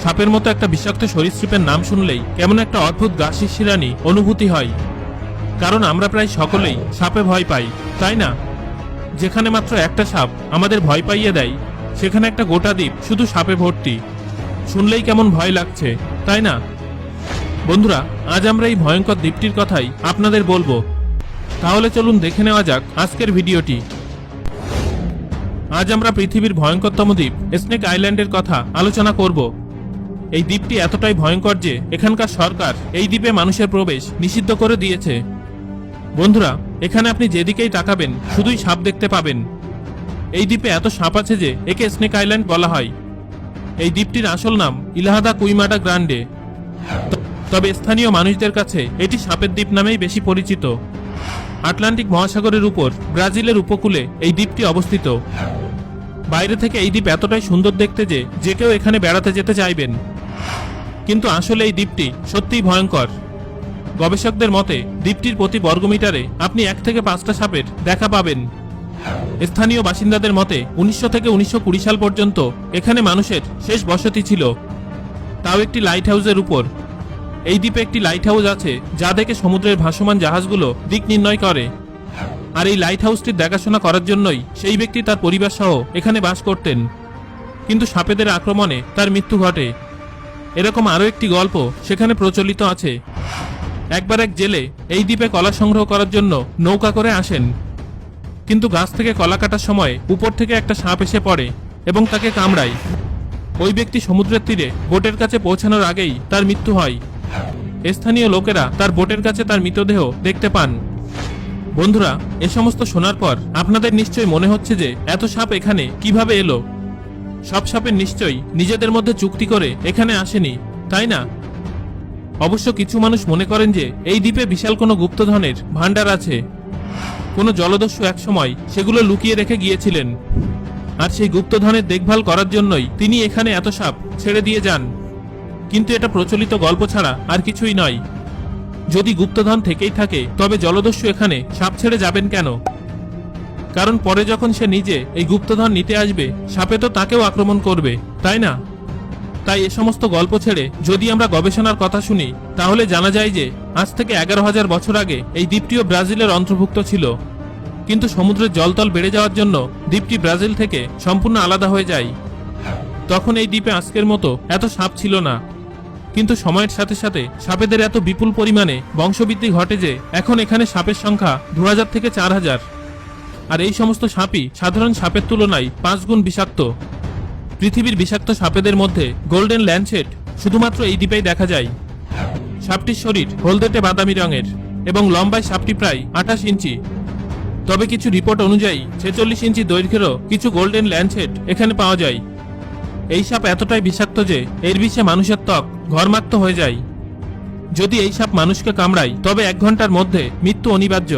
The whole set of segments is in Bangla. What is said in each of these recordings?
সাপের মতো একটা বিষাক্ত সরীসৃপের নাম শুনলেই কেমন একটা অদ্ভুত গা শিরশিরানি অনুভূতি হয়। কারণ আমরা প্রায় সকলেই সাপে ভয় পাই, তাই না? যেখানে মাত্র একটা সাপ আমাদের ভয় পাইয়ে দেয়, সেখানে একটা গোটা দ্বীপ শুধু সাপে ভর্তি। শুনলেই কেমন ভয় লাগছে, তাই না? বন্ধুরা, আজ আমরা এই ভয়ঙ্কর দ্বীপটির কথাই আপনাদের বলবো। তাহলে চলুন দেখে নেওয়া যাক আজকের ভিডিওটি। আজ আমরা পৃথিবীর ভয়ঙ্করতম দ্বীপ স্নেক আইল্যান্ডের কথা আলোচনা করব। এই দ্বীপটি এতটাই ভয়ঙ্কর যে এখানকার সরকার এই দ্বীপে মানুষের প্রবেশ নিষিদ্ধ করে দিয়েছে। বন্ধুরা, এখানে আপনি যেদিকেই তাকাবেন শুধুই সাপ দেখতে পাবেন। এই দ্বীপে এত সাপ আছে যে একে স্নেক আইল্যান্ড বলা হয়। এই দ্বীপটির আসল নাম ইলা দা কুইমাডা গ্রান্ডে, তবে স্থানীয় মানুষদের কাছে এটি সাপের দ্বীপ নামেই বেশি পরিচিত। আটলান্টিক মহাসাগরের উপর ব্রাজিলের উপকূলে এই দ্বীপটি অবস্থিত। বাইরে থেকে এই দ্বীপ এতটাই সুন্দর দেখতে যে যে কেউ এখানে বেড়াতে যেতে চাইবেন। কিন্তু আসলে এই দ্বীপটি সত্যিই ভয়ঙ্কর। গবেষকদের মতে দ্বীপটির প্রতি বর্গমিটারে আপনি 1 থেকে 5টা সাপের দেখা পাবেন। স্থানীয় বাসিন্দাদের মতে 1900 থেকে 1920 সাল পর্যন্ত এখানে মানুষের শেষ বসতি ছিল, তাও একটি লাইট হাউসের উপর। এই দ্বীপে একটি লাইট হাউস আছে যা দেখে সমুদ্রের ভাসমান জাহাজগুলো দিক নির্ণয় করে। আর এই লাইট হাউসটির দেখাশোনা করার জন্যই সেই ব্যক্তি তার পরিবার সহ এখানে বাস করতেন। কিন্তু সাপেদের আক্রমণে তার মৃত্যু ঘটে। এরকম আরও একটি গল্প সেখানে প্রচলিত আছে। একবার এক জেলে এই দ্বীপে কলা সংগ্রহ করার জন্য নৌকা করে আসেন, কিন্তু গাছ থেকে কলা কাটার সময় উপর থেকে একটা সাপ এসে পড়ে এবং তাকে কামড়ায়। ওই ব্যক্তি সমুদ্রের তীরে বোটের কাছে পৌঁছানোর আগেই তার মৃত্যু হয়। স্থানীয় লোকেরা তার বোটের কাছে তার মৃতদেহ দেখতে পান। বন্ধুরা, এ সমস্ত শোনার পর আপনাদের নিশ্চয়ই মনে হচ্ছে যে এত সাপ এখানে কিভাবে এলো। সব সাপের নিশ্চয়ই নিজেদের মধ্যে চুক্তি করে এখানে আসেনি, তাই না? অবশ্য কিছু মানুষ মনে করেন যে এই দ্বীপে বিশাল কোনো গুপ্তধনের ভাণ্ডার আছে। কোনো জলদস্যু একসময় সেগুলো লুকিয়ে রেখে গিয়েছিলেন, আর সেই গুপ্তধনের দেখভাল করার জন্যই তিনি এখানে এত সাপ ছেড়ে দিয়ে যান। কিন্তু এটা প্রচলিত গল্প ছাড়া আর কিছুই নয়। যদি গুপ্তধন থেকেই থাকে তবে জলদস্যু এখানে সাপ ছেড়ে যাবেন কেন? কারণ পরে যখন সে নিজে এই গুপ্তধন নিতে আসবে, সাপে তো তাকেও আক্রমণ করবে, তাই না? তাই এ সমস্ত গল্প ছেড়ে যদি আমরা গবেষণার কথা শুনি, তাহলে জানা যায় যে আজ থেকে 11,000 বছর আগে এই দ্বীপটিও ব্রাজিলের অন্তর্ভুক্ত ছিল। কিন্তু সমুদ্রের জলতল বেড়ে যাওয়ার জন্য দ্বীপটি ব্রাজিল থেকে সম্পূর্ণ আলাদা হয়ে যায়। তখন এই দ্বীপে আজকের মতো এত সাপ ছিল না। কিন্তু সময়ের সাথে সাথে সাপেদের এত বিপুল পরিমাণে বংশবৃদ্ধি ঘটে যে এখন এখানে সাপের সংখ্যা 2000 থেকে 4000। আর এই সমস্ত সাপই সাধারণ সাপের তুলনায় 5 গুণ বিষাক্ত। পৃথিবীর বিষাক্ত সাপেদের মধ্যে গোল্ডেন ল্যান্ডশেড শুধুমাত্র এই দ্বীপেই দেখা যায়। সাপটির শরীর হলদেটে বাদামি রঙের এবং লম্বায় সাপটি প্রায় 28 ইঞ্চি। তবে কিছু রিপোর্ট অনুযায়ী 46 ইঞ্চি দৈর্ঘ্যেরও কিছু গোল্ডেন ল্যান্ডশেড এখানে পাওয়া যায়। এই সাপ এতটাই বিষাক্ত যে এর বিষে মানুষের ত্বক ঘর্মাক্ত হয়ে যায়। যদি এই সাপ মানুষকে কামড়ায় তবে 1 ঘন্টার মধ্যে মৃত্যু অনিবার্য।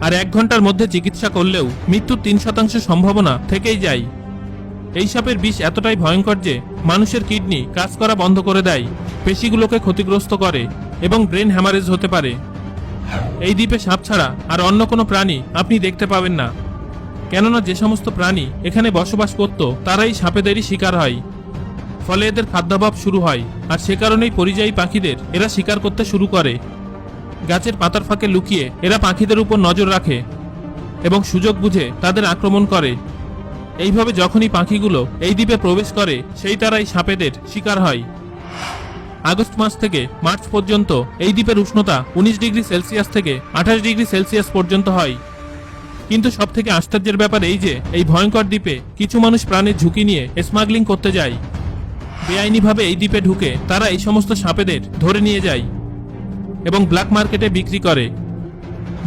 আর 1 ঘন্টার মধ্যে চিকিৎসা করলেও মৃত্যুর 3% সম্ভাবনা থেকেই যায়। এই সাপের বিষ এতটাই ভয়ঙ্কর যে মানুষের কিডনি কাজ করা বন্ধ করে দেয়, পেশিগুলোকে ক্ষতিগ্রস্ত করে এবং ব্রেন হ্যামারেজ হতে পারে। এই দ্বীপে সাপ ছাড়া আর অন্য কোনো প্রাণী আপনি দেখতে পাবেন না, কেননা যে সমস্ত প্রাণী এখানে বসবাস করত তারাই সাপেদেরই শিকার হয়। ফলে এদের খাদ্যাভাব শুরু হয়, আর সে কারণেই পরিযায়ী পাখিদের এরা শিকার করতে শুরু করে। গাছের পাতার ফাঁকে লুকিয়ে এরা পাখিদের উপর নজর রাখে এবং সুযোগ বুঝে তাদের আক্রমণ করে। এইভাবে যখনই পাখিগুলো এই দ্বীপে প্রবেশ করে, সেই তারাই সাপেদের শিকার হয়। আগস্ট মাস থেকে মার্চ পর্যন্ত এই দ্বীপের উষ্ণতা 19 ডিগ্রি সেলসিয়াস থেকে 28 ডিগ্রি সেলসিয়াস পর্যন্ত হয়। কিন্তু সবথেকে আশ্চর্যের ব্যাপার এই যে এই ভয়ঙ্কর দ্বীপে কিছু মানুষ প্রাণের ঝুঁকি নিয়ে স্মাগলিং করতে যায়। বেআইনিভাবে এই দ্বীপে ঢুকে তারা এই সমস্ত সাপেদের ধরে নিয়ে যায় এবং ব্ল্যাক মার্কেটে বিক্রি করে।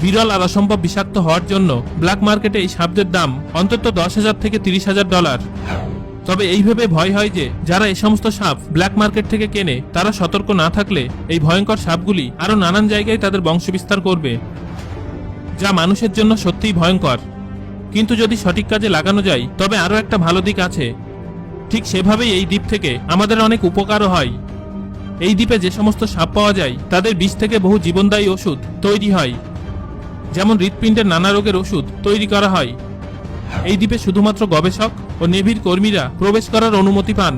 বিরল আর অসম্ভব বিষাক্ত হওয়ার জন্য ব্ল্যাক মার্কেটে এই সাপদের দাম অন্তত $10,000 থেকে $30,000। তবে এইভাবে ভয় হয় যে যারা এই সমস্ত সাপ ব্ল্যাক মার্কেট থেকে কেনে, তারা সতর্ক না থাকলে এই ভয়ঙ্কর সাপগুলি আরো নানান জায়গায় তাদের বংশবিস্তার করবে, যা মানুষের জন্য সত্যিই ভয়ঙ্কর। কিন্তু যদি সঠিক কাজে লাগানো যায় তবে আরো একটা ভালো দিক আছে। ঠিক সেভাবেই এই দ্বীপ থেকে আমাদের অনেক উপকারও হয়। এই দ্বীপে যে সমস্ত সাপ পাওয়া যায় তাদের বিষ থেকে বহু জীবনদায়ী ওষুধ তৈরি হয়, যেমন হৃৎপিণ্ডের নানা রোগের ওষুধ তৈরি করা হয়। এই দ্বীপে শুধুমাত্র গবেষক ও নেভির কর্মীরা প্রবেশ করার অনুমতি পান।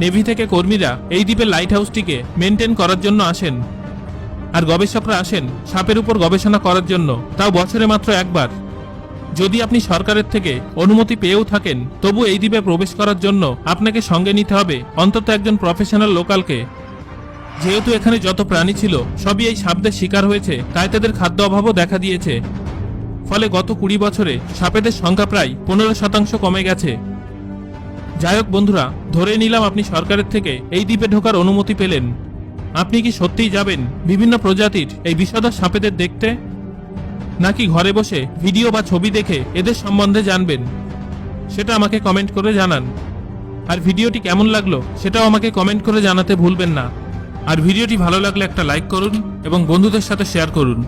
নেভি থেকে কর্মীরা এই দ্বীপের লাইট হাউসটিকে মেনটেন করার জন্য আসেন। আর গবেষকরা আসেন সাপের উপর গবেষণা করার জন্য, তাও বছরে মাত্র একবার। যদি আপনি সরকারের থেকে অনুমতি পেয়েও থাকেন, তবু এই দ্বীপে প্রবেশ করার জন্য আপনাকে সঙ্গে নিতে হবে অন্তত একজন প্রফেশনাল লোকালকে। যেহেতু এখানে যত প্রাণী ছিল সবই এই সাপদের শিকার হয়েছে, তাই তাদের খাদ্য অভাবও দেখা দিয়েছে। ফলে গত 20 বছরে সাপেদের সংখ্যা প্রায় 15% কমে গেছে। যাই হোক বন্ধুরা, ধরে নিলাম আপনি সরকারের থেকে এই দ্বীপে ঢোকার অনুমতি পেলেন। আপনি কি সত্যিই যাবেন বিভিন্ন প্রজাতির এই বিষধর সাপেদের দেখতে, নাকি ঘরে বসে ভিডিও বা ছবি দেখে এদের সম্বন্ধে জানবেন? সেটা আমাকে কমেন্ট করে জানান। আর ভিডিওটি কেমন লাগলো সেটাও আমাকে কমেন্ট করে জানাতে ভুলবেন না। আর ভিডিওটি ভালো লাগলে একটা লাইক করুন এবং বন্ধুদের সাথে শেয়ার করুন।